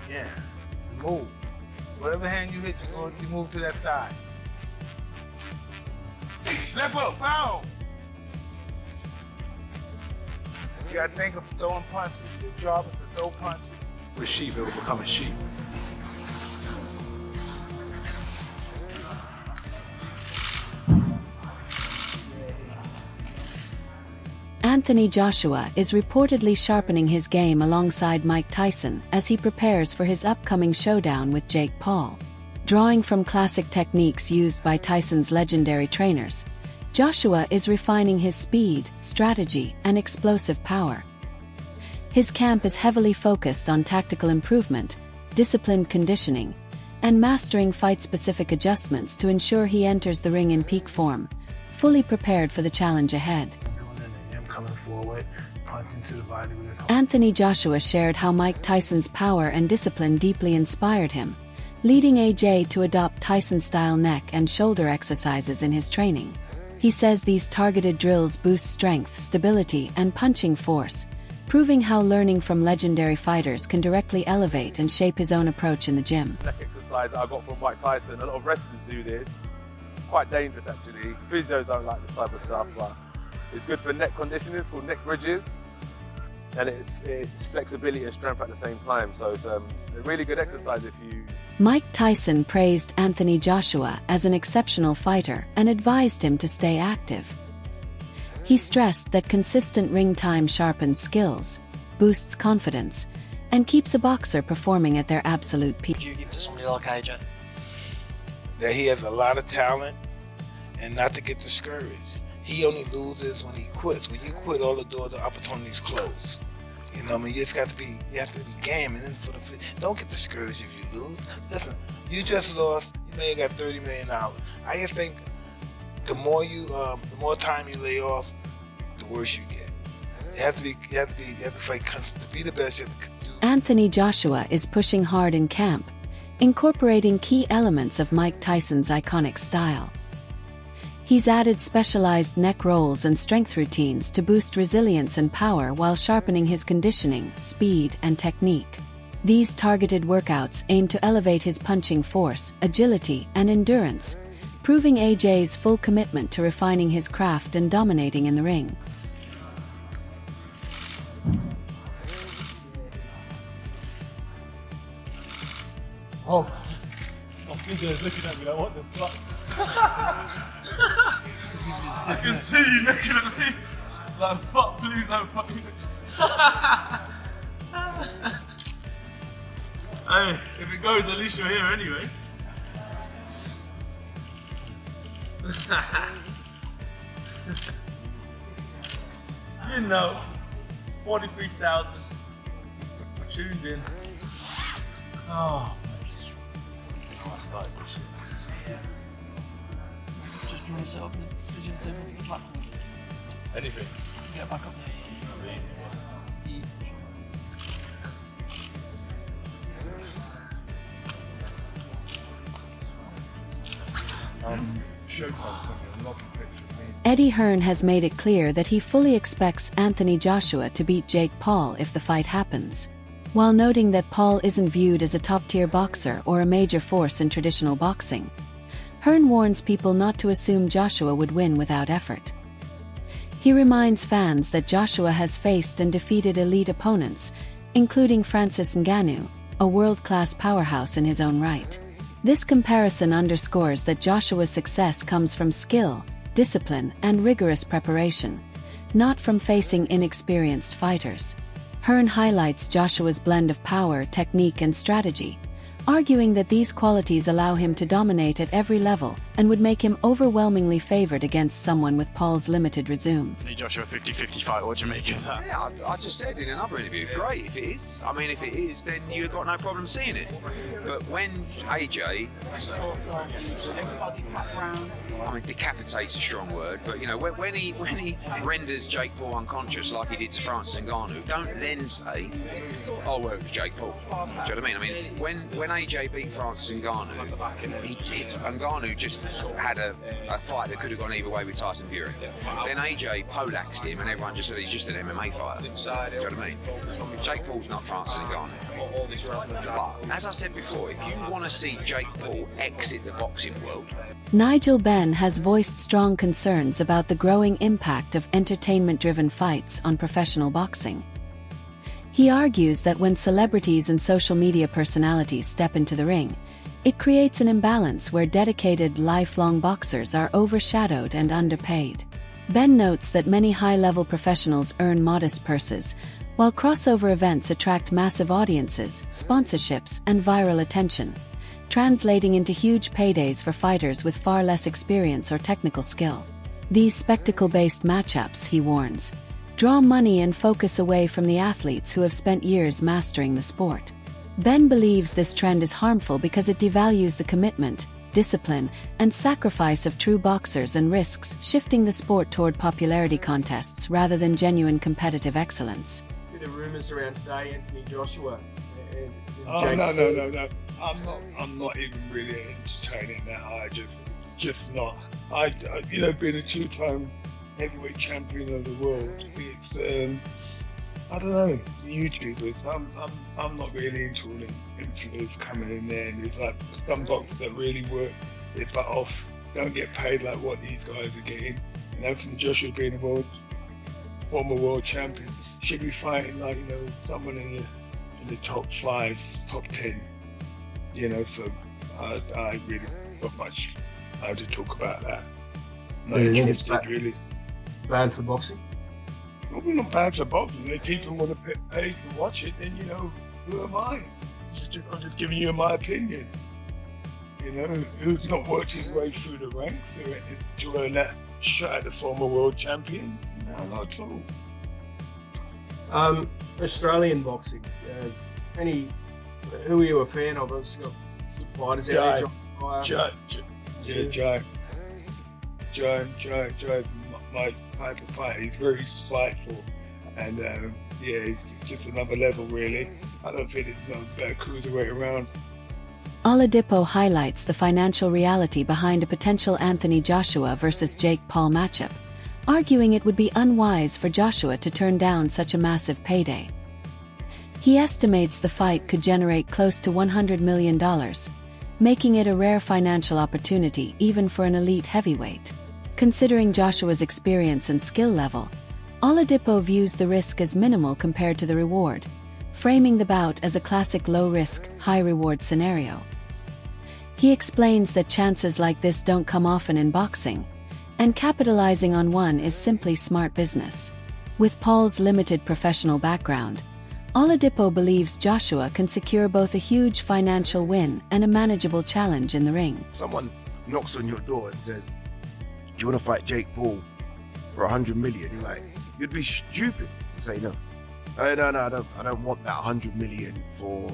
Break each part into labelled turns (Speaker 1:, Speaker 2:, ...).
Speaker 1: Yeah. Move. Whatever hand you hit, you move to that side. Left hook, pound. You gotta think of throwing punches. Your job is to throw punches.
Speaker 2: With sheep, it will become a sheep.
Speaker 3: Anthony Joshua is reportedly sharpening his game alongside Mike Tyson as he prepares for his upcoming showdown with Jake Paul. Drawing from classic techniques used by Tyson's legendary trainers, Joshua is refining his speed, strategy, and explosive power. His camp is heavily focused on tactical improvement, disciplined conditioning, and mastering fight-specific adjustments to ensure he enters the ring in peak form, fully prepared for the challenge ahead.
Speaker 1: Coming forward, punching to the body with his
Speaker 3: Anthony Joshua shared how Mike Tyson's power and discipline deeply inspired him, leading AJ to adopt Tyson-style neck and shoulder exercises in his training. He says these targeted drills boost strength, stability, and punching force, proving how learning from legendary fighters can directly elevate and shape his own approach in the gym.
Speaker 2: Neck exercise I got from Mike Tyson. A lot of wrestlers do this. Quite dangerous actually. Physios don't like this type of stuff, but it's good for neck conditioning. It's called neck bridges, and it's flexibility and strength at the same time. So it's a really good exercise if you...
Speaker 3: Mike Tyson praised Anthony Joshua as an exceptional fighter and advised him to stay active. He stressed that consistent ring time sharpens skills, boosts confidence, and keeps a boxer performing at their absolute peak.
Speaker 4: What do you give to somebody like AJ?
Speaker 1: That he has a lot of talent and not to get discouraged. He only loses when he quits. When you quit, all the doors of opportunities close. You know what I mean? You have to be game, and then don't get discouraged if you lose. Listen, you just lost. You may have got $30 million. I just think the more time you lay off, the worse you get. You have to fight constantly. To be the best, you have to do.
Speaker 3: Anthony Joshua is pushing hard in camp, incorporating key elements of Mike Tyson's iconic style. He's added specialized neck rolls and strength routines to boost resilience and power while sharpening his conditioning, speed, and technique. These targeted workouts aim to elevate his punching force, agility, and endurance, proving AJ's full commitment to refining his craft and dominating in the ring.
Speaker 2: Oh, my physio's looking at me like, what the fuck? I can see you looking at me like, fuck, please don't fuck me. Hey, if it goes, at least you're here anyway. You know, 43,000 tuned in. Oh, I started this shit.
Speaker 4: Just do you want to set up the vision table with the flats on?
Speaker 2: Anything.
Speaker 4: Get it back up.
Speaker 2: Easy. Showdown,
Speaker 3: Eddie Hearn has made it clear that he fully expects Anthony Joshua to beat Jake Paul if the fight happens, while noting that Paul isn't viewed as a top-tier boxer or a major force in traditional boxing. Hearn warns people not to assume Joshua would win without effort. He reminds fans that Joshua has faced and defeated elite opponents, including Francis Ngannou, a world-class powerhouse in his own right. This comparison underscores that Joshua's success comes from skill, discipline, and rigorous preparation, not from facing inexperienced fighters. Hearn highlights Joshua's blend of power, technique, and strategy, arguing that these qualities allow him to dominate at every level and would make him overwhelmingly favored against someone with Paul's limited resume.
Speaker 5: Joshua 50-50 fight, what do you make of that?
Speaker 6: Yeah, I just said in another interview, great if it is. I mean, if it is, then you've got no problem seeing it. But when AJ, I mean, decapitate's a strong word, but you know, when he renders Jake Paul unconscious like he did to Francis Ngannou, don't then say, oh, well, it was Jake Paul. Do you know what I mean? I mean, when AJ beat Francis Ngannou, Ngannou just had a fight that could have gone either way with Tyson Fury. Then AJ poleaxed him, and everyone just said he's just an MMA fighter. Do you know what I mean? Jake Paul's not Francis Ngannou. But as I said before, if you want to see Jake Paul exit the boxing world,
Speaker 3: Nigel Benn has voiced strong concerns about the growing impact of entertainment-driven fights on professional boxing. He argues that when celebrities and social media personalities step into the ring, it creates an imbalance where dedicated, lifelong boxers are overshadowed and underpaid. Benn notes that many high-level professionals earn modest purses, while crossover events attract massive audiences, sponsorships, and viral attention, translating into huge paydays for fighters with far less experience or technical skill. These spectacle-based matchups, he warns, draw money and focus away from the athletes who have spent years mastering the sport. Benn believes this trend is harmful because it devalues the commitment, discipline, and sacrifice of true boxers and risks shifting the sport toward popularity contests rather than genuine competitive excellence.
Speaker 7: Bit of rumours around today, Anthony Joshua.
Speaker 8: No. I'm not even really entertaining that. It's just not. Being a two-time heavyweight champion of the world, it's I don't know, YouTubers. I'm not really into all the influencers coming in there, and it's like some boxers that really work their butt off, don't get paid like what these guys are getting. And Anthony Joshua being a former world champion, should be fighting like someone in the top 5, top 10. So I really not much to talk about that. Not interested, really.
Speaker 7: Bad for boxing?
Speaker 8: Not bad for boxing. If people want to pay to watch it, then who am I? I'm just giving you my opinion. Who's not worked his way through the ranks to earn that shot at the former world champion? No, not at all.
Speaker 7: Australian boxing. Who are you a fan of? Obviously got good fighters there.
Speaker 8: Joe's my type of fighter. He's very spiteful, and it's just another level, really. I don't think there's no better cruiserweight around.
Speaker 3: Oladipo highlights the financial reality behind a potential Anthony Joshua versus Jake Paul matchup, arguing it would be unwise for Joshua to turn down such a massive payday. He estimates the fight could generate close to $100 million, making it a rare financial opportunity even for an elite heavyweight. Considering Joshua's experience and skill level, Oladipo views the risk as minimal compared to the reward, framing the bout as a classic low-risk, high-reward scenario. He explains that chances like this don't come often in boxing, and capitalizing on one is simply smart business. With Paul's limited professional background, Oladipo believes Joshua can secure both a huge financial win and a manageable challenge in the ring.
Speaker 9: Someone knocks on your door and says, "Do you want to fight Jake Paul for 100 million?" You're like, you'd be stupid to say no. No, I don't want that 100 million for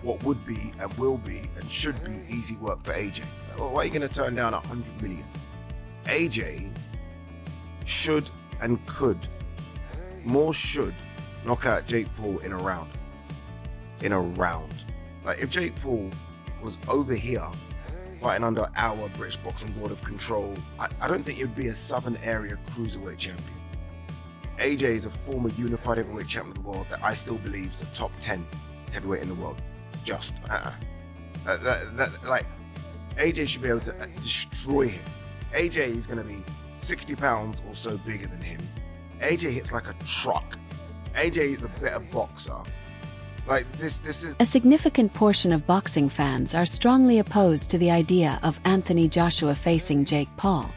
Speaker 9: what would be and will be and should be easy work for AJ. Well, why are you going to turn down 100 million? AJ should and could, should knock out Jake Paul in a round. Like if Jake Paul was over here fighting under our British Boxing Board of Control, I don't think it would be a Southern Area Cruiserweight champion. AJ is a former unified heavyweight champion of the world that I still believe is a top 10 heavyweight in the world. Like AJ should be able to destroy him. AJ is going to be 60 pounds or so bigger than him. AJ hits like a truck. AJ is a better boxer. Like this is...
Speaker 3: A significant portion of boxing fans are strongly opposed to the idea of Anthony Joshua facing Jake Paul.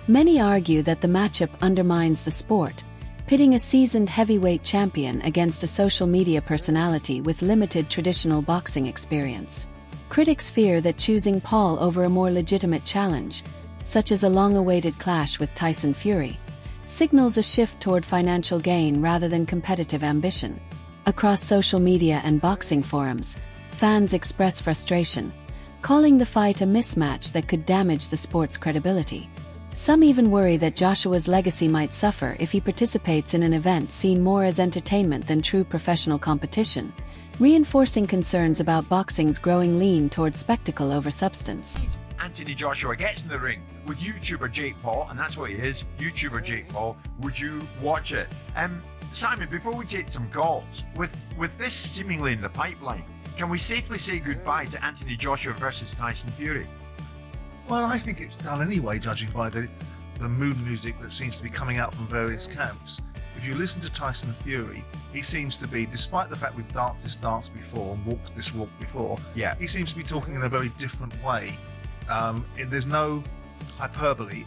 Speaker 3: Many argue that the matchup undermines the sport, pitting a seasoned heavyweight champion against a social media personality with limited traditional boxing experience. Critics fear that choosing Paul over a more legitimate challenge, such as a long-awaited clash with Tyson Fury, signals a shift toward financial gain rather than competitive ambition. Across social media and boxing forums, fans express frustration, calling the fight a mismatch that could damage the sport's credibility. Some even worry that Joshua's legacy might suffer if he participates in an event seen more as entertainment than true professional competition, reinforcing concerns about boxing's growing lean towards spectacle over substance.
Speaker 10: Anthony Joshua gets in the ring with YouTuber Jake Paul, and that's what he is, YouTuber Jake Paul. Would you watch it? Simon, before we take some calls, with this seemingly in the pipeline, can we safely say goodbye to Anthony Joshua versus Tyson Fury?
Speaker 11: Well, I think it's done anyway, judging by the mood music that seems to be coming out from various camps. If you listen to Tyson Fury, he seems to be, despite the fact we've danced this dance before and walked this walk before, he seems to be talking in a very different way. There's no hyperbole.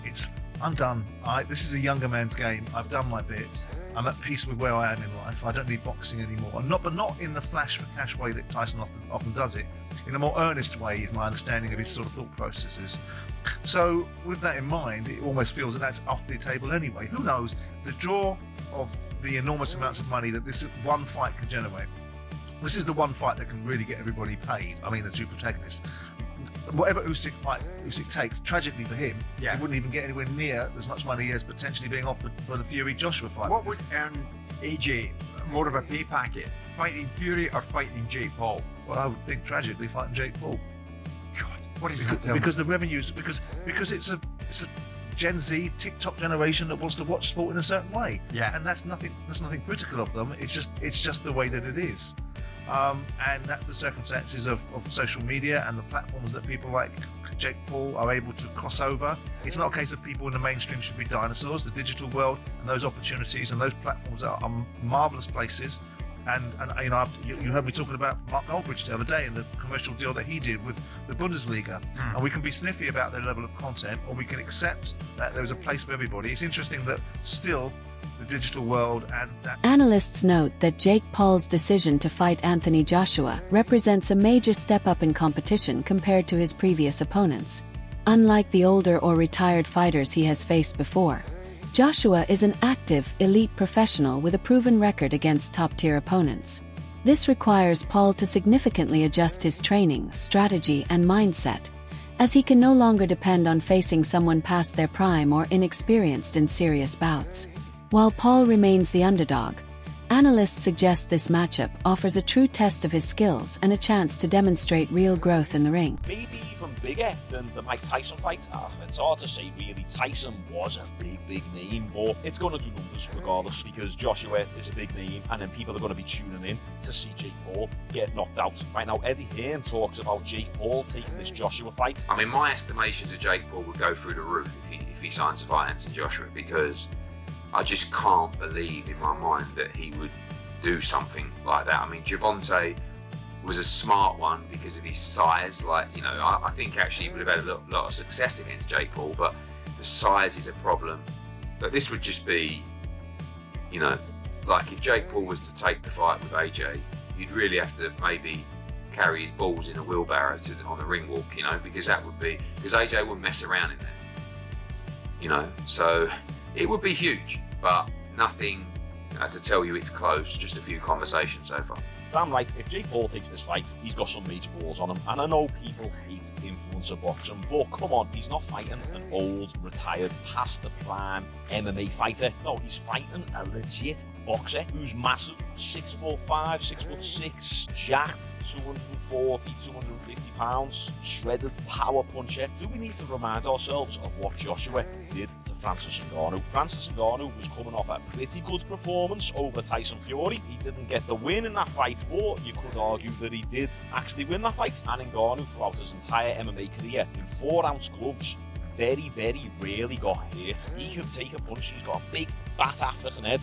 Speaker 11: I'm done. This is a younger man's game. I've done my bits. I'm at peace with where I am in life. I don't need boxing anymore. But not in the flash for cash way that Tyson often does it. In a more earnest way is my understanding of his sort of thought processes. So with that in mind, it almost feels that that's off the table anyway. Who knows? The draw of the enormous amounts of money that this one fight can generate. This is the one fight that can really get everybody paid. I mean, the two protagonists. Whatever Usyk takes, tragically for him, he wouldn't even get anywhere near as much money as potentially being offered for the Fury-Joshua fight.
Speaker 10: What would earn AJ more of a pay packet? Fighting Fury or fighting Jake Paul?
Speaker 11: Well, I would think tragically fighting Jake Paul.
Speaker 10: God, what is that?
Speaker 11: Because the revenues, because it's a Gen Z TikTok generation that wants to watch sport in a certain way.
Speaker 10: Yeah.
Speaker 11: And that's nothing critical of them. It's just the way that it is. And that's the circumstances of social media and the platforms that people like Jake Paul are able to cross over. It's not a case of people in the mainstream should be dinosaurs. The digital world and those opportunities and those platforms are marvelous places. And you heard me talking about Mark Goldbridge the other day and the commercial deal that he did with the Bundesliga. And we can be sniffy about their level of content, or we can accept that there's a place for everybody. It's interesting that still the digital world and that...
Speaker 3: Analysts note that Jake Paul's decision to fight Anthony Joshua represents a major step up in competition compared to his previous opponents. Unlike the older or retired fighters he has faced before, Joshua is an active, elite professional with a proven record against top-tier opponents. This requires Paul to significantly adjust his training, strategy, and mindset, as he can no longer depend on facing someone past their prime or inexperienced in serious bouts. While Paul remains the underdog, analysts suggest this matchup offers a true test of his skills and a chance to demonstrate real growth in the ring.
Speaker 12: Maybe even bigger than the Mike Tyson fight. It's hard to say really. Tyson was a big name, but it's going to do numbers regardless, because Joshua is a big name and then people are going to be tuning in to see Jake Paul get knocked out. Right now, Eddie Hearn talks about Jake Paul taking this Joshua fight.
Speaker 6: I mean, my estimations of Jake Paul would go through the roof if he signs to fight Anthony Joshua, because I just can't believe in my mind that he would do something like that. I mean, Gervonta was a smart one because of his size. I think actually he would have had a lot of success against Jake Paul, but the size is a problem. But this would just be, like if Jake Paul was to take the fight with AJ, you'd really have to maybe carry his balls in a wheelbarrow on the ring walk, because AJ wouldn't mess around in there, so it would be huge, but nothing to tell you it's close, just a few conversations so far.
Speaker 12: Damn right, if Jake Paul takes this fight, he's got some major balls on him. And I know people hate influencer boxing, but come on, he's not fighting an old, retired, past the prime MMA fighter. No, he's fighting a legit boxer who's massive, 6'5", 6'6", jacked, 240, 250 pounds, shredded, power puncher. Do we need to remind ourselves of what Joshua did to Francis Ngannou? Francis Ngannou was coming off a pretty good performance over Tyson Fury. He didn't get the win in that fight, but you could argue that he did actually win that fight. And Ngannou, throughout his entire MMA career, in 4-ounce gloves, very rarely got hit. He can take a punch. He's got a big, fat African head.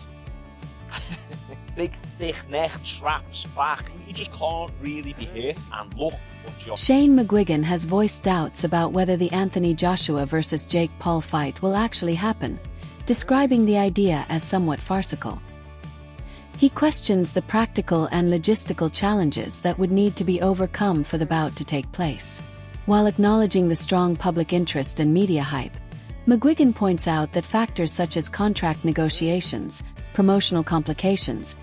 Speaker 12: Big, thick neck, traps, back. He just can't really be hit. And look what Joshua...
Speaker 3: Shane McGuigan has voiced doubts about whether the Anthony Joshua versus Jake Paul fight will actually happen, describing the idea as somewhat farcical. He questions the practical and logistical challenges that would need to be overcome for the bout to take place. While acknowledging the strong public interest and media hype, McGuigan points out that factors such as contract negotiations, promotional complications,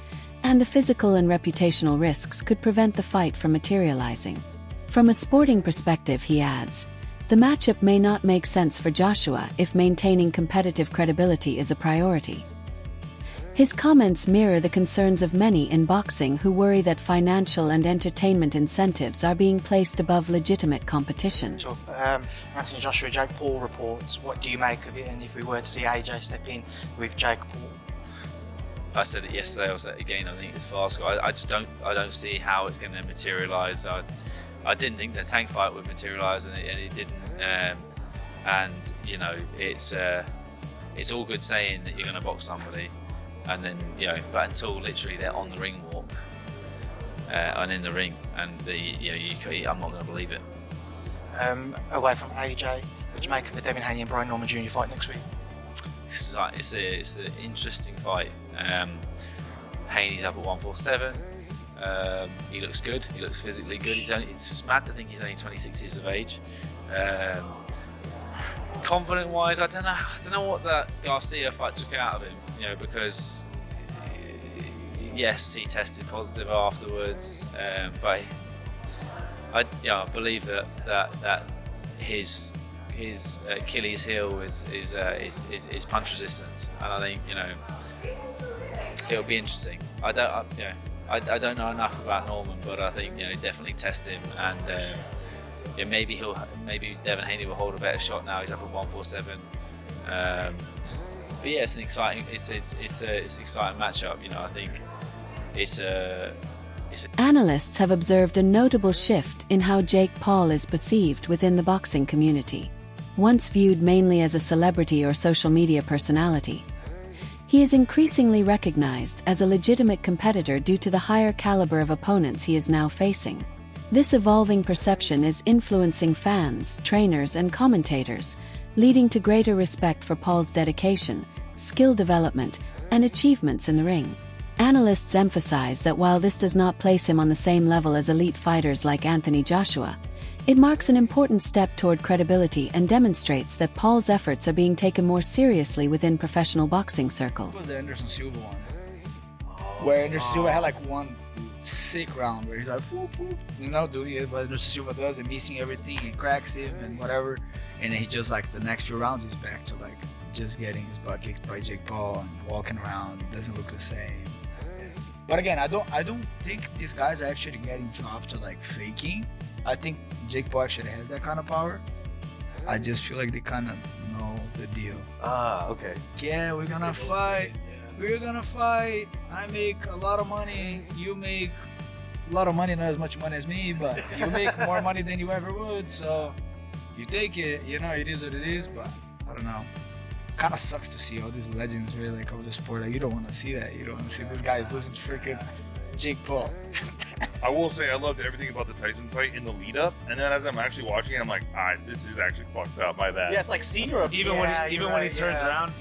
Speaker 3: and the physical and reputational risks could prevent the fight from materializing. From a sporting perspective, he adds, The matchup may not make sense for Joshua if maintaining competitive credibility is a priority. His comments mirror the concerns of many in boxing who worry that financial and entertainment incentives are being placed above legitimate competition.
Speaker 4: So, Anthony Joshua, Jake Paul reports. What do you make of it? And if we were to see AJ step in with Jake Paul?
Speaker 13: I said it yesterday, I'll say it again, I think it's fast. I don't see how it's going to materialise. I didn't think the tank fight would materialise, and it didn't. And you know, it's all good saying that you're going to box somebody, and then but until literally they're on the ring walk and in the ring, and I'm not going to believe it.
Speaker 4: Away from AJ, would you make of the Devin Haney and Brian Norman Jr. fight next week?
Speaker 13: It's an interesting fight. Haney's up at 147. He looks good. He looks physically good. It's mad to think he's only 26 years of age. Confident-wise, I don't know what that Garcia fight took out of him. Because yes, he tested positive afterwards, but I believe that his Achilles heel is punch resistance, and I think it'll be interesting. I don't know enough about Norman, but I think definitely test him, and maybe Devin Haney will hold a better shot now. He's up at 147. But yeah, it's an exciting matchup. I think
Speaker 3: Analysts have observed a notable shift in how Jake Paul is perceived within the boxing community. Once viewed mainly as a celebrity or social media personality, he is increasingly recognized as a legitimate competitor due to the higher caliber of opponents he is now facing. This evolving perception is influencing fans, trainers, and commentators, leading to greater respect for Paul's dedication, skill development, and achievements in the ring. Analysts emphasize that while this does not place him on the same level as elite fighters like Anthony Joshua, it marks an important step toward credibility and demonstrates that Paul's efforts are being taken more seriously within professional boxing circles.
Speaker 14: It was the Anderson Silva one, where Anderson Silva had like one sick round where he's like, whoop, whoop, doing it, but Anderson Silva does and missing everything and cracks him and whatever, and then he just like the next few rounds he's back to like just getting his butt kicked by Jake Paul and walking around, doesn't look the same. But again, I don't think these guys are actually getting dropped to like faking. I think Jake Paul actually has that kind of power. I just feel like they kind of know the deal.
Speaker 2: Okay.
Speaker 14: Yeah, we're gonna fight. We're gonna fight. I make a lot of money. You make a lot of money, not as much money as me, but you make more money than you ever would. So you take it. It is what it is. But I don't know. Kind of sucks to see all these legends really like of the sport. Like you don't want to see that. You don't want to see this guy is losing to freaking Jake Paul.
Speaker 15: I will say I loved everything about the Tyson fight in the lead up, and then as I'm actually watching it, I'm like, this is actually fucked up. My bad.
Speaker 16: Yeah, it's like senior.
Speaker 12: Even when he turns around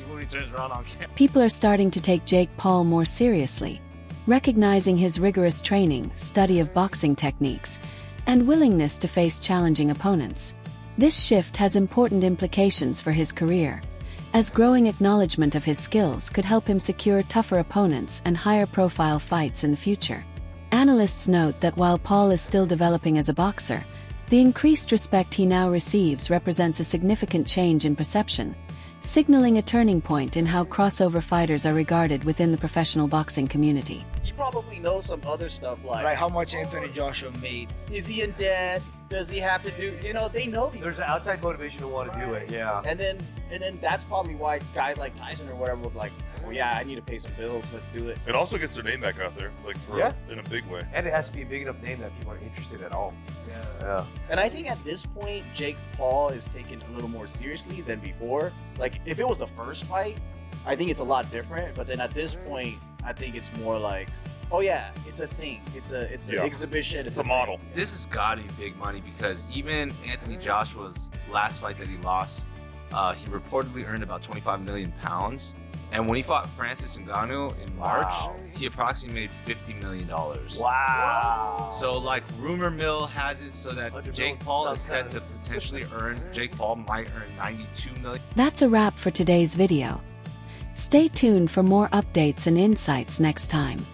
Speaker 12: on camera.
Speaker 3: People are starting to take Jake Paul more seriously, recognizing his rigorous training, study of boxing techniques, and willingness to face challenging opponents. This shift has important implications for his career, as growing acknowledgement of his skills could help him secure tougher opponents and higher profile fights in the future. Analysts note that while Paul is still developing as a boxer, the increased respect he now receives represents a significant change in perception, signaling a turning point in how crossover fighters are regarded within the professional boxing community.
Speaker 16: He probably knows some other stuff like
Speaker 14: how much Anthony Joshua made.
Speaker 16: Is he in debt? Does he have to do? They know these.
Speaker 2: There's an outside motivation to want to do it. Yeah.
Speaker 16: And then that's probably why guys like Tyson or whatever would be like, well, yeah, I need to pay some bills. Let's do it.
Speaker 15: It also gets their name back out there, in a big way.
Speaker 2: And it has to be a big enough name that people are interested at all. Yeah.
Speaker 16: And I think at this point, Jake Paul is taken a little more seriously than before. Like if it was the first fight, I think it's a lot different. But then at this point, I think it's more like, oh yeah, it's a thing. It's an exhibition.
Speaker 15: It's a model.
Speaker 17: This has got to be big money because even Anthony Joshua's last fight that he lost, he reportedly earned about 25 million pounds. And when he fought Francis Ngannou in March, he approximately made $50 million.
Speaker 2: Wow.
Speaker 17: So like rumor mill has it so that Jake Paul is set to potentially Jake Paul might earn 92 million.
Speaker 3: That's a wrap for today's video. Stay tuned for more updates and insights next time.